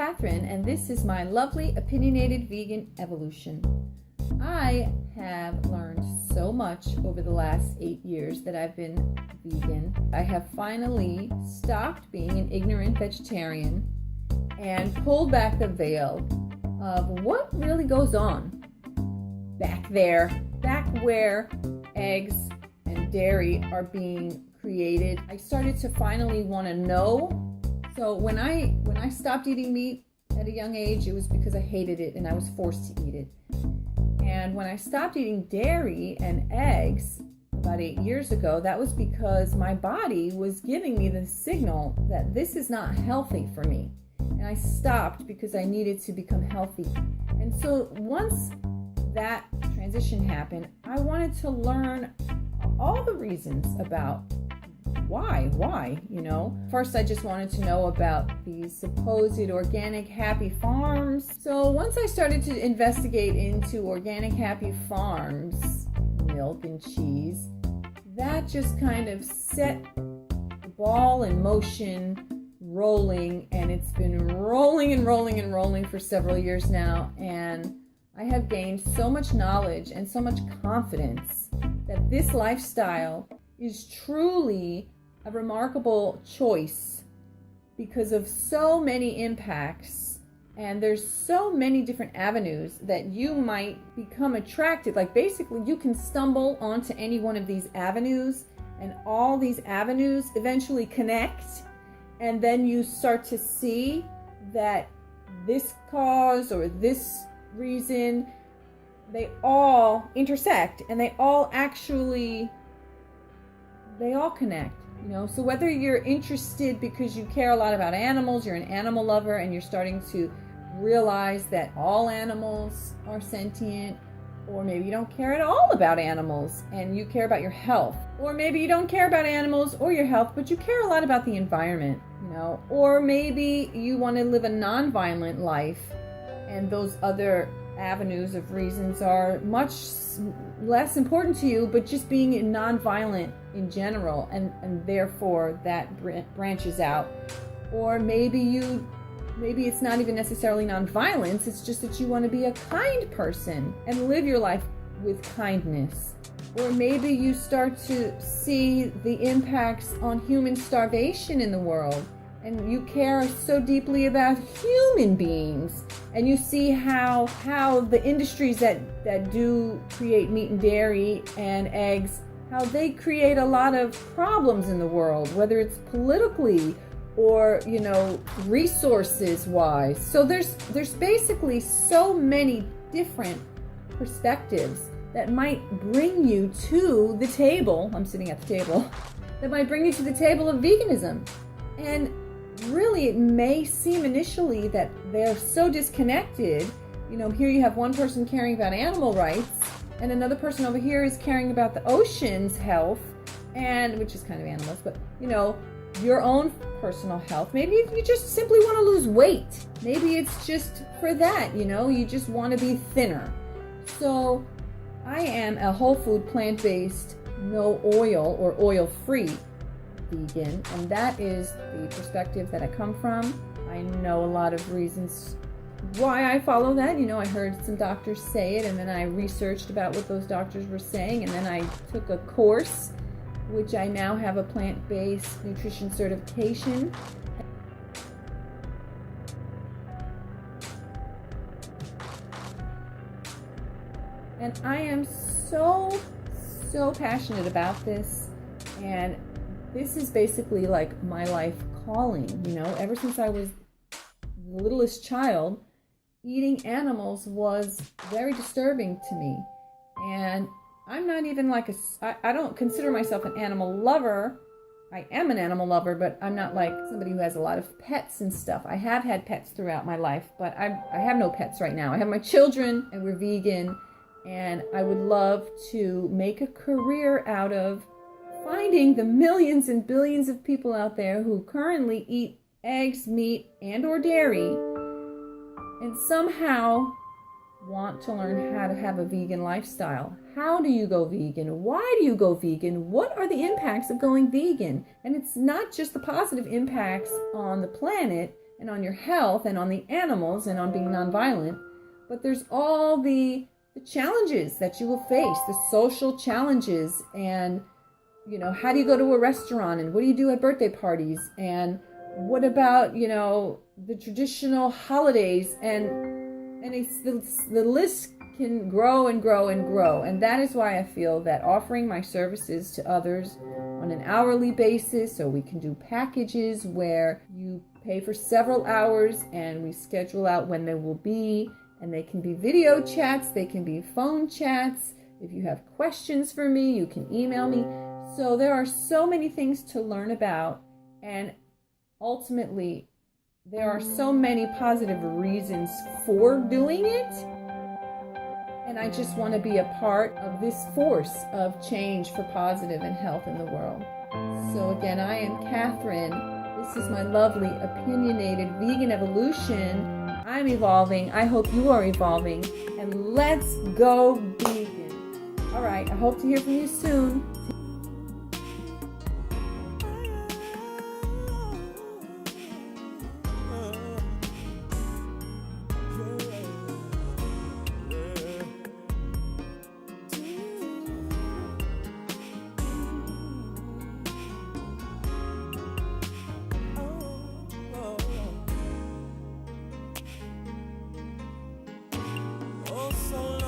Catherine, and this is my lovely opinionated vegan evolution. I have learned so much over the last 8 years that I've been vegan. I have finally stopped being an ignorant vegetarian and pulled back the veil of what really goes on back there, back where eggs and dairy are being created. I started to finally want to know. So when I stopped eating meat at a young age, it was because I hated it and I was forced to eat it. And when I stopped eating dairy and eggs about 8 years ago, that was because my body was giving me the signal that this is not healthy for me. And I stopped because I needed to become healthy. And so once that transition happened, I wanted to learn all the reasons about why, First, I just wanted to know about these supposed organic happy farms. So once I started to investigate into organic happy farms, milk and cheese, that just kind of set the ball in motion, rolling, and it's been rolling and rolling and rolling for several years now. And I have gained so much knowledge and so much confidence that this lifestyle is truly a remarkable choice because of so many impacts, and there's so many different avenues that you might become attracted. Like basically you can stumble onto any one of these avenues, and all these avenues eventually connect, and then you start to see that this cause or this reason, they all intersect and they all connect. So whether you're interested because you care a lot about animals, you're an animal lover and you're starting to realize that all animals are sentient, or maybe you don't care at all about animals and you care about your health, or maybe you don't care about animals or your health, but you care a lot about the environment, or maybe you want to live a non-violent life and those other avenues of reasons are much less important to you, but just being non-violent in general, and therefore that branches out. Or maybe it's not even necessarily non-violence, it's just that you want to be a kind person and live your life with kindness. Or maybe you start to see the impacts on human starvation in the world, and you care so deeply about human beings, and you see how the industries that do create meat and dairy and eggs, how they create a lot of problems in the world, whether it's politically or resources wise. So there's basically so many different perspectives that might bring you to the table. I'm sitting at the table. That might bring you to the table of veganism. And really, it may seem initially that they're so disconnected. Here you have one person caring about animal rights, and another person over here is caring about the ocean's health, and which is kind of animals, but your own personal health. Maybe you just simply want to lose weight. Maybe it's just for that, you just want to be thinner. So I am a whole food, plant-based, no oil or oil-free vegan, and that is the perspective that I come from. I know a lot of reasons why I follow that. I heard some doctors say it, and then I researched about what those doctors were saying, and then I took a course, which I now have a plant-based nutrition certification. And I am so passionate about this, and this is basically like my life calling, ever since I was the littlest child, eating animals was very disturbing to me. And I'm not even I don't consider myself an animal lover. I am an animal lover, but I'm not like somebody who has a lot of pets and stuff. I have had pets throughout my life, but I have no pets right now. I have my children, and we're vegan, and I would love to make a career out of finding the millions and billions of people out there who currently eat eggs, meat, and or dairy, and somehow want to learn how to have a vegan lifestyle. How do you go vegan? Why do you go vegan? What are the impacts of going vegan? And it's not just the positive impacts on the planet and on your health and on the animals and on being nonviolent, but there's all the challenges that you will face, the social challenges, and how do you go to a restaurant, and what do you do at birthday parties, and what about the traditional holidays, and the list can grow and grow and grow. And that is why I feel that offering my services to others on an hourly basis, so we can do packages where you pay for several hours and we schedule out when they will be, and they can be video chats, they can be phone chats. If you have questions for me, you can email me. So there are so many things to learn about, and ultimately there are so many positive reasons for doing it. And I just want to be a part of this force of change for positive and health in the world. So again, I am Catherine. This is my lovely, opinionated vegan evolution. I'm evolving. I hope you are evolving. And let's go vegan. All right, I hope to hear from you soon. So